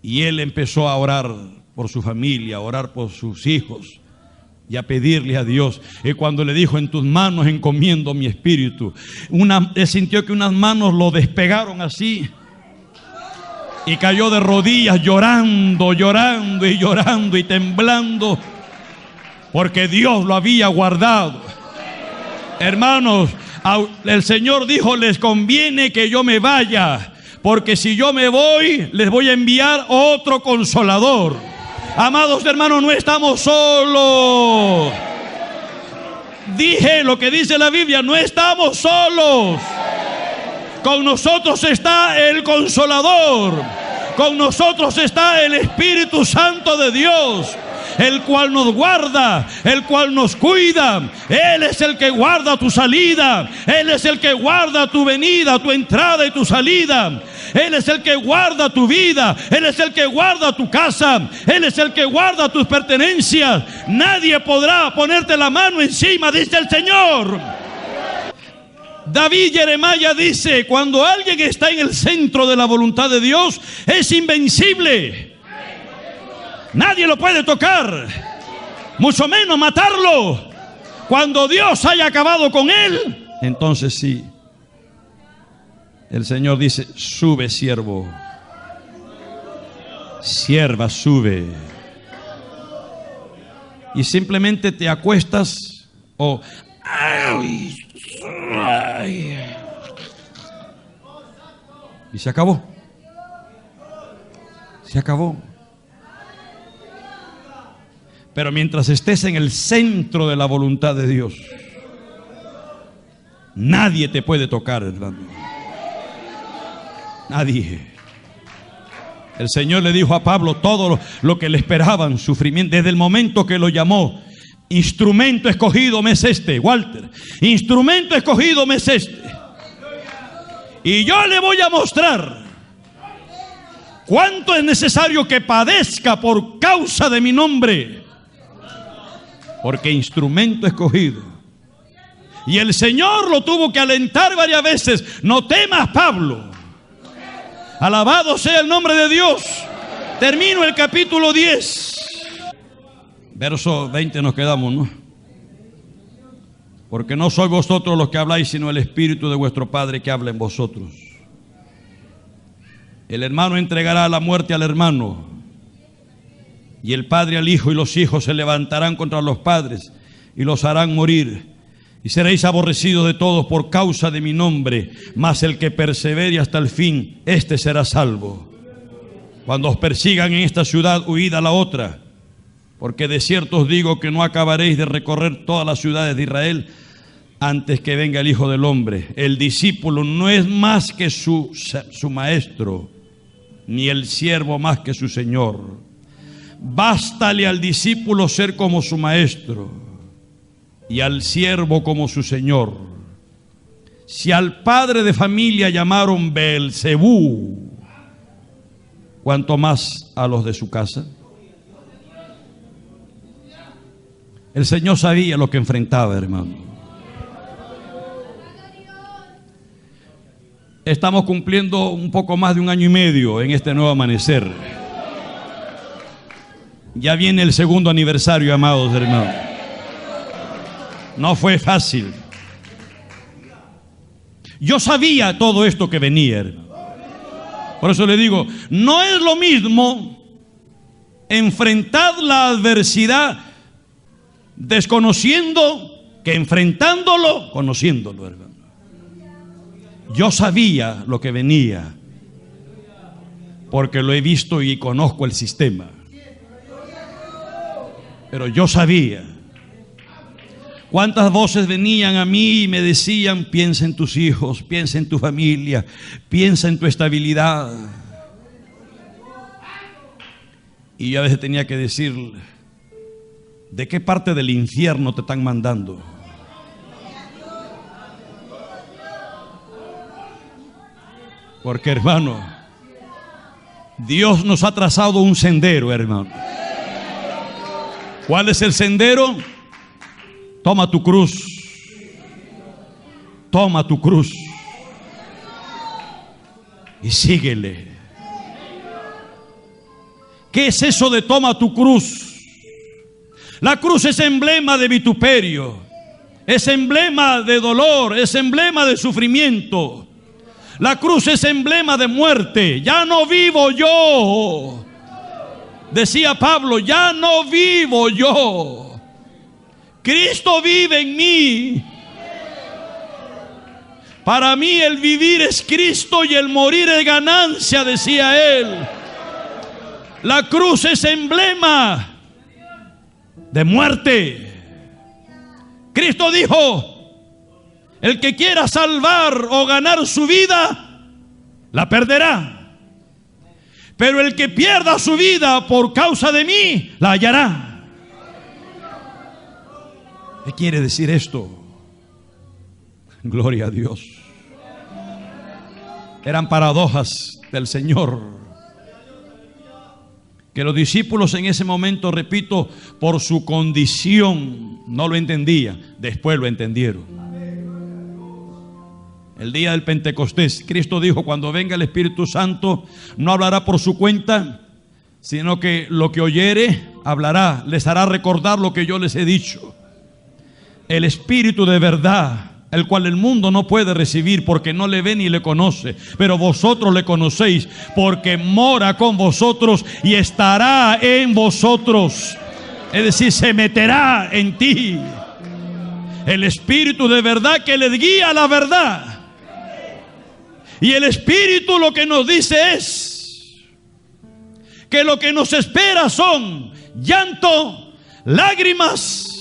Y él empezó a orar por su familia, a orar por sus hijos y a pedirle a Dios. Y cuando le dijo: en tus manos encomiendo mi espíritu, él sintió que unas manos lo despegaron así. Y cayó de rodillas llorando, llorando y llorando y temblando, porque Dios lo había guardado. Hermanos, el Señor dijo: les conviene que yo me vaya, porque si yo me voy, les voy a enviar otro consolador. Amados hermanos, no estamos solos. Dije lo que dice la Biblia: no estamos solos. Con nosotros está el Consolador. Con nosotros está el Espíritu Santo de Dios, el cual nos guarda, el cual nos cuida. Él es el que guarda tu salida. Él es el que guarda tu venida, tu entrada y tu salida. Él es el que guarda tu vida. Él es el que guarda tu casa. Él es el que guarda tus pertenencias. Nadie podrá ponerte la mano encima, dice el Señor. David Jeremiah dice: cuando alguien está en el centro de la voluntad de Dios, es invencible. Nadie lo puede tocar, mucho menos matarlo. Cuando Dios haya acabado con él, entonces sí, el Señor dice: sube, siervo, sierva, sube. Y simplemente te acuestas o y se acabó. Se acabó. Pero mientras estés en el centro de la voluntad de Dios, nadie te puede tocar, hermano. Nadie. El Señor le dijo a Pablo todo lo que le esperaban, sufrimiento, desde el momento que lo llamó. Instrumento escogido me es este, Walter. Instrumento escogido me es este. Y yo le voy a mostrar cuánto es necesario que padezca por causa de mi nombre. Porque instrumento escogido. Y el Señor lo tuvo que alentar varias veces: no temas, Pablo. Alabado sea el nombre de Dios. Termino el capítulo 10. Verso 20 nos quedamos, ¿no? Porque no sois vosotros los que habláis, sino el Espíritu de vuestro Padre que habla en vosotros. El hermano entregará a la muerte al hermano, y el padre al hijo, y los hijos se levantarán contra los padres y los harán morir. Y seréis aborrecidos de todos por causa de mi nombre, mas el que persevere hasta el fin, éste será salvo. Cuando os persigan en esta ciudad, huid a la otra, porque de cierto os digo que no acabaréis de recorrer todas las ciudades de Israel antes que venga el Hijo del Hombre. El discípulo no es más que su maestro, ni el siervo más que su señor. Bástale al discípulo ser como su maestro y al siervo como su señor. Si al padre de familia llamaron Beelzebú, ¿cuánto más a los de su casa? El Señor sabía lo que enfrentaba, hermano. Estamos cumpliendo un poco más de 1 año y medio en este nuevo amanecer. Ya viene el 2º aniversario, amados hermanos. No fue fácil. Yo sabía todo esto que venía, hermano. Por eso le digo, no es lo mismo enfrentar la adversidad desconociendo que enfrentándolo, conociéndolo, hermano. Yo sabía lo que venía, porque lo he visto y conozco el sistema. Pero yo sabía. ¿Cuántas voces venían a mí y me decían: piensa en tus hijos, piensa en tu familia, piensa en tu estabilidad? Y yo a veces tenía que decir: ¿de qué parte del infierno te están mandando? Porque, hermano, Dios nos ha trazado un sendero, hermano. ¿Cuál es el sendero? Toma tu cruz. Toma tu cruz y síguele. ¿Qué es eso de toma tu cruz? La cruz es emblema de vituperio, es emblema de dolor, es emblema de sufrimiento. La cruz es emblema de muerte. Ya no vivo yo, decía Pablo, ya no vivo yo. Cristo vive en mí. Para mí el vivir es Cristo y el morir es ganancia, decía él. La cruz es emblema de muerte. Cristo dijo: el que quiera salvar o ganar su vida, la perderá. Pero el que pierda su vida por causa de mí, la hallará. ¿Qué quiere decir esto? Gloria a Dios. Eran paradojas del Señor, que los discípulos en ese momento, repito, por su condición no lo entendían. Después lo entendieron. El día del Pentecostés, Cristo dijo: cuando venga el Espíritu Santo, no hablará por su cuenta, sino que lo que oyere, hablará, les hará recordar lo que yo les he dicho. El Espíritu de verdad, el cual el mundo no puede recibir porque no le ve ni le conoce, pero vosotros le conocéis porque mora con vosotros y estará en vosotros. Es decir, se meterá en ti. El Espíritu de verdad que les guía a la verdad. Y el Espíritu lo que nos dice es que lo que nos espera son llanto, lágrimas,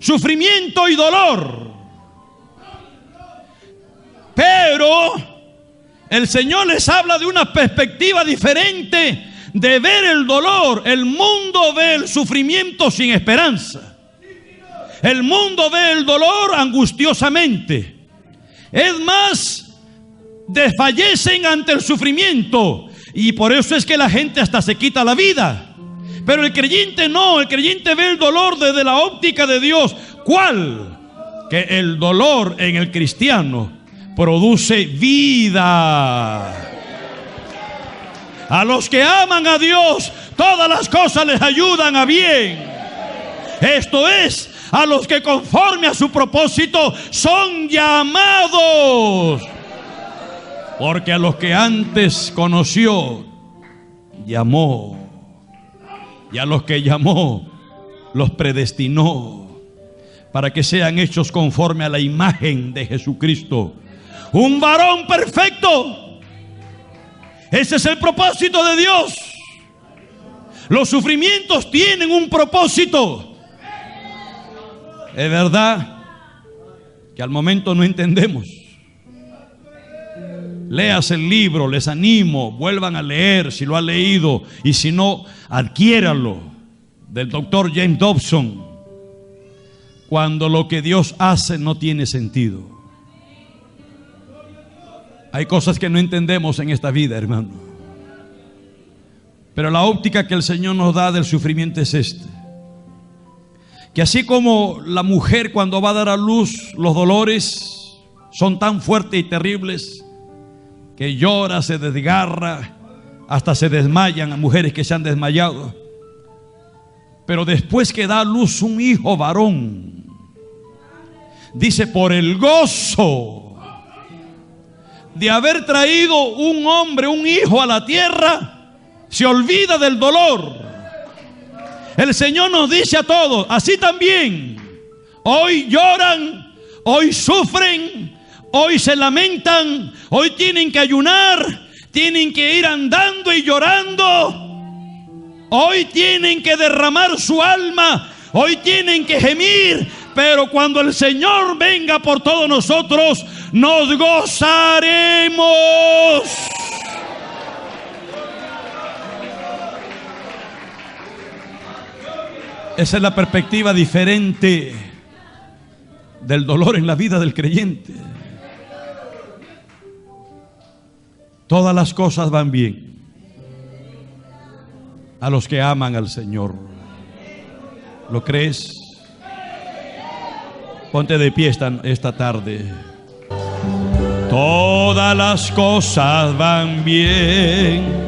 sufrimiento y dolor. Pero el Señor les habla de una perspectiva diferente de ver el dolor. El mundo ve el sufrimiento sin esperanza. El mundo ve el dolor angustiosamente. Es más, desfallecen ante el sufrimiento. Y por eso es que la gente hasta se quita la vida. Pero el creyente no, el creyente ve el dolor desde la óptica de Dios. ¿Cuál? Que el dolor en el cristiano produce vida. A los que aman a Dios, todas las cosas les ayudan a bien. Esto es, a los que conforme a su propósito son llamados. Porque a los que antes conoció, llamó. Y a los que llamó, los predestinó para que sean hechos conforme a la imagen de Jesucristo. Un varón perfecto. Ese es el propósito de Dios. Los sufrimientos tienen un propósito. Es verdad que al momento no entendemos. Leas el libro, les animo, vuelvan a leer si lo han leído, y si no, adquiéralo, del doctor James Dobson. Cuando lo que Dios hace no tiene sentido. Hay cosas que no entendemos en esta vida, hermano, pero la óptica que el Señor nos da del sufrimiento es este: que así como la mujer cuando va a dar a luz, los dolores son tan fuertes y terribles que llora, se desgarra, hasta se desmayan. A mujeres que se han desmayado. Pero después que da a luz un hijo varón, dice, por el gozo de haber traído un hombre, un hijo a la tierra, se olvida del dolor. El Señor nos dice a todos, así también, hoy lloran, hoy sufren, hoy se lamentan, hoy tienen que ayunar, tienen que ir andando y llorando, hoy tienen que derramar su alma, hoy tienen que gemir, pero cuando el Señor venga por todos nosotros, nos gozaremos. Esa es la perspectiva diferente del dolor en la vida del creyente. Todas las cosas van bien a los que aman al Señor. ¿Lo crees? Ponte de pie esta tarde. Todas las cosas van bien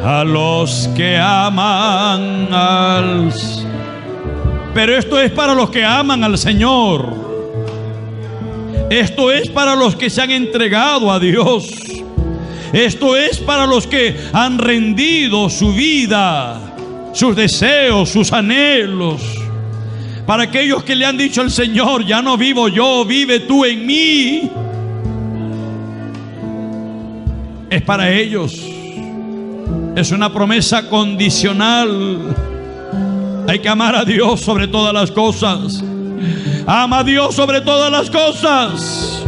a los que aman al Señor. Pero esto es para los que aman al Señor. Esto es para los que se han entregado a Dios. Esto es para los que han rendido su vida, sus deseos, sus anhelos. Para aquellos que le han dicho al Señor, ya no vivo yo, vive tú en mí. Es para ellos. Es una promesa condicional. Hay que amar a Dios sobre todas las cosas. Ama a Dios sobre todas las cosas.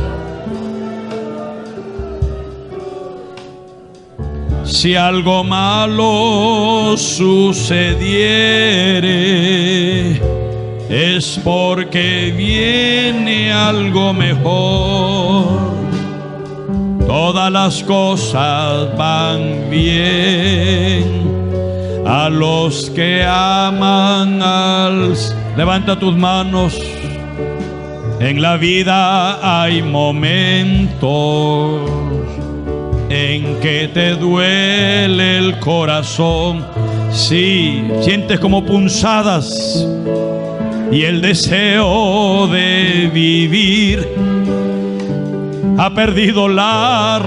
Si algo malo sucediere, es porque viene algo mejor. Todas las cosas van bien a los que aman al Señor. Levanta tus manos. En la vida hay momentos en que te duele el corazón. Sí, sientes como punzadas y el deseo de vivir ha perdido lar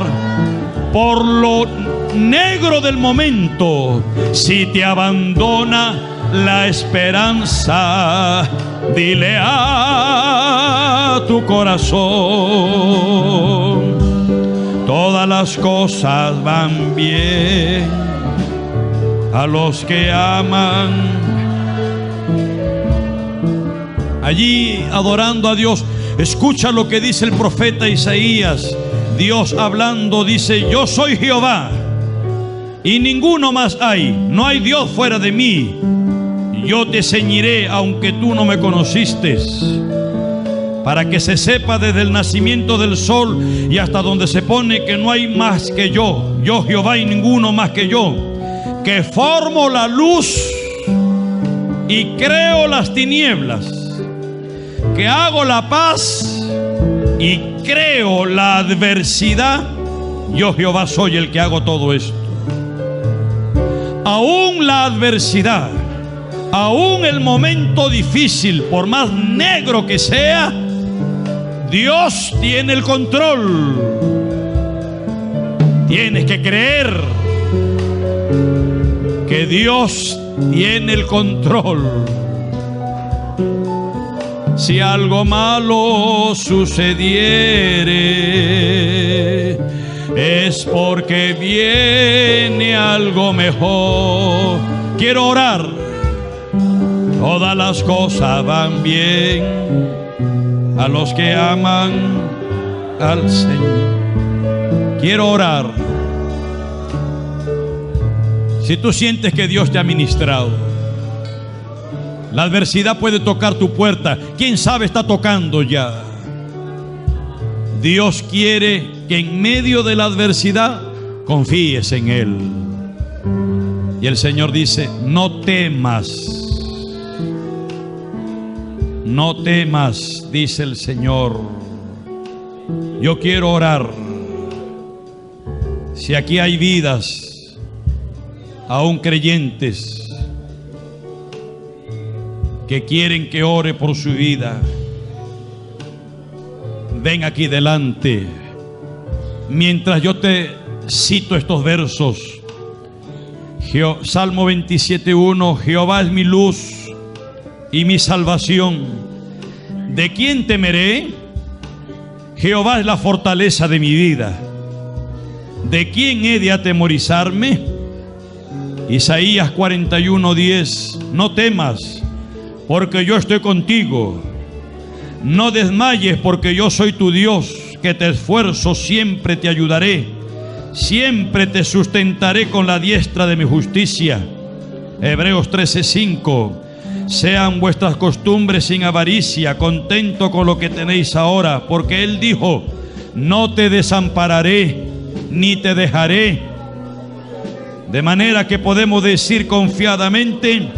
por lo negro del momento. Si te abandona la esperanza, dile a tu corazón, todas las cosas van bien a los que aman. Allí adorando a Dios, escucha lo que dice el profeta Isaías. Dios hablando dice: yo soy Jehová y ninguno más hay, no hay Dios fuera de mí. Yo te ceñiré aunque tú no me conociste, para que se sepa desde el nacimiento del sol y hasta donde se pone que no hay más que yo. Yo Jehová y ninguno más que yo, que formo la luz y creo las tinieblas, que hago la paz y creo la adversidad. Yo Jehová soy el que hago todo esto. Aún la adversidad, aún el momento difícil, por más negro que sea, Dios tiene el control. Tienes que creer que que Dios tiene el control. Si algo malo sucediere, es porque viene algo mejor. Quiero orar. Todas las cosas van bien a los que aman al Señor. Quiero orar. Si tú sientes que Dios te ha ministrado, la adversidad puede tocar tu puerta. ¿Quién sabe está tocando ya? Dios quiere que en medio de la adversidad confíes en Él. Y el Señor dice: no temas. No temas, dice el Señor. Yo quiero orar. Si aquí hay vidas, aún creyentes, que quieren que ore por su vida, ven aquí delante. Mientras yo te cito estos versos. Salmo 27:1. Jehová es mi luz y mi salvación. ¿De quién temeré? Jehová es la fortaleza de mi vida. ¿De quién he de atemorizarme? Isaías 41:10. No temas, porque yo estoy contigo. No desmayes, porque yo soy tu Dios, que te esfuerzo, siempre te ayudaré. Siempre te sustentaré con la diestra de mi justicia. Hebreos 13:5. Sean vuestras costumbres sin avaricia, contento con lo que tenéis ahora, porque Él dijo: no te desampararé, ni te dejaré. De manera que podemos decir confiadamente: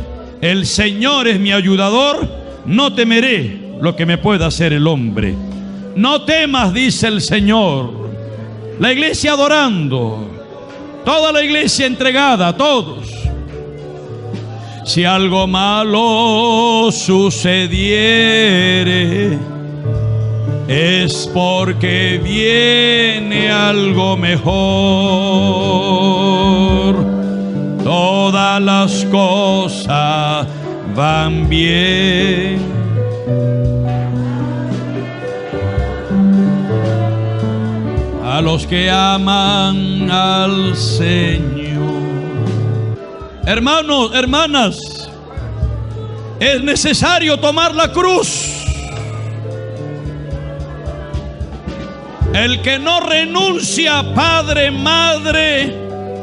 el Señor es mi ayudador, no temeré lo que me pueda hacer el hombre. No temas, dice el Señor. La iglesia adorando, toda la iglesia entregada a todos. Si algo malo sucediere, es porque viene algo mejor. Todas las cosas van bien. A los que aman al Señor. Hermanos, hermanas, es necesario tomar la cruz. El que no renuncia, padre, madre,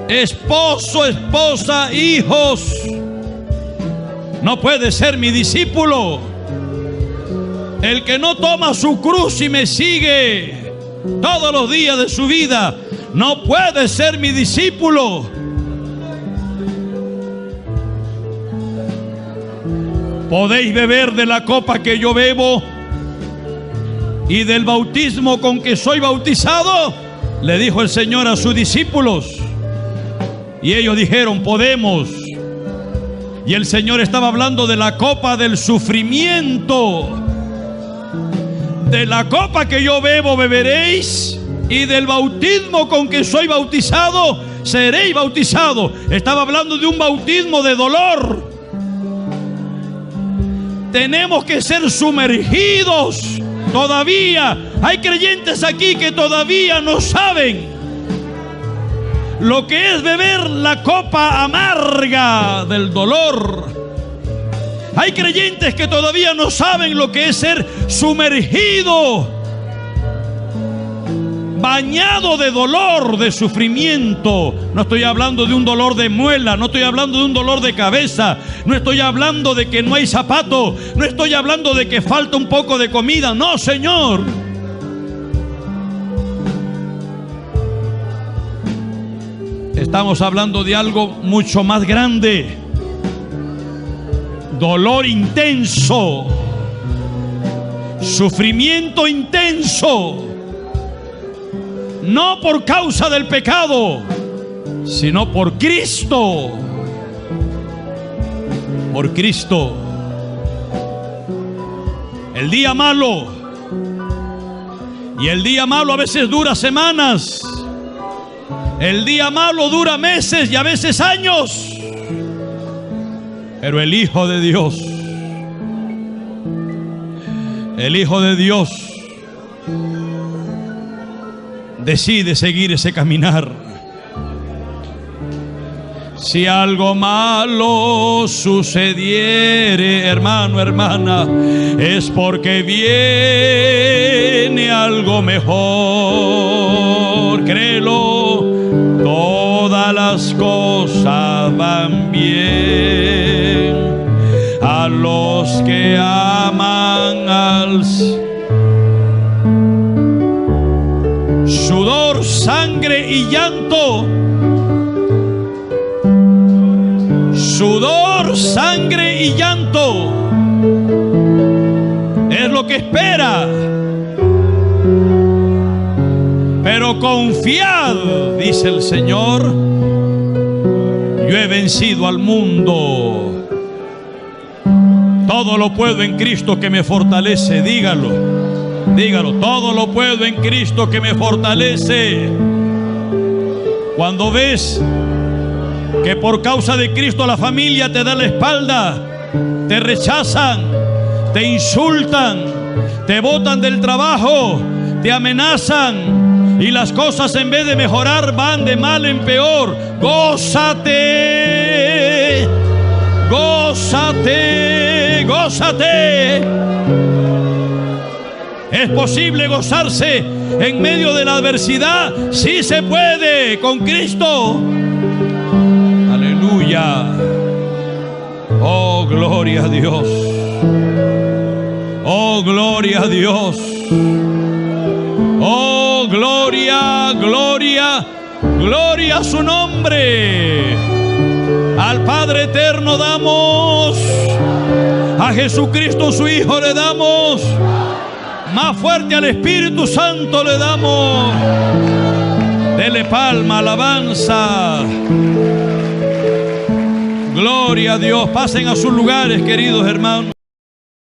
esposo, esposa, hijos, no puede ser mi discípulo. El que no toma su cruz y me sigue todos los días de su vida, no puede ser mi discípulo. ¿Podéis beber de la copa que yo bebo y del bautismo con que soy bautizado? Le dijo el Señor a sus discípulos. Y ellos dijeron: podemos. Y el Señor estaba hablando de la copa del sufrimiento. De la copa que yo bebo beberéis, y del bautismo con que soy bautizado seréis bautizados. Estaba hablando de un bautismo de dolor. Tenemos que ser sumergidos. Todavía hay creyentes aquí que todavía no saben lo que es beber la copa amarga del dolor. Hay creyentes que todavía no saben lo que es ser sumergido, bañado de dolor, de sufrimiento. No estoy hablando de un dolor de muela, no estoy hablando de un dolor de cabeza, no estoy hablando de que no hay zapato, no estoy hablando de que falta un poco de comida. No, Señor. Estamos hablando de algo mucho más grande. Dolor intenso, sufrimiento intenso. No por causa del pecado, sino por Cristo. Por Cristo. El día malo. Y el día malo a veces dura semanas. El día malo dura meses y a veces años. Pero el Hijo de Dios, decide seguir ese caminar. Si algo malo sucediere, hermano, hermana, es porque viene algo mejor. Créelo, todas las cosas van bien a los que aman al sudor, sangre y llanto. Sudor, sangre y llanto es lo que espera. Pero confiad, dice el Señor, yo he vencido al mundo. Todo lo puedo en Cristo que me fortalece. Dígalo, dígalo. Todo lo puedo en Cristo que me fortalece. Cuando ves que por causa de Cristo la familia te da la espalda, te rechazan, te insultan, te botan del trabajo, te amenazan y las cosas en vez de mejorar van de mal en peor, gózate, gózate, gózate. ¿Es posible gozarse en medio de la adversidad? Sí se puede, con Cristo. Aleluya. Oh, gloria a Dios. Oh, gloria a Dios. Oh, gloria, gloria, gloria a su nombre. Al Padre eterno damos, a Jesucristo su Hijo le damos, más fuerte al Espíritu Santo le damos. Dele palma, alabanza. Gloria a Dios. Pasen a sus lugares, queridos hermanos.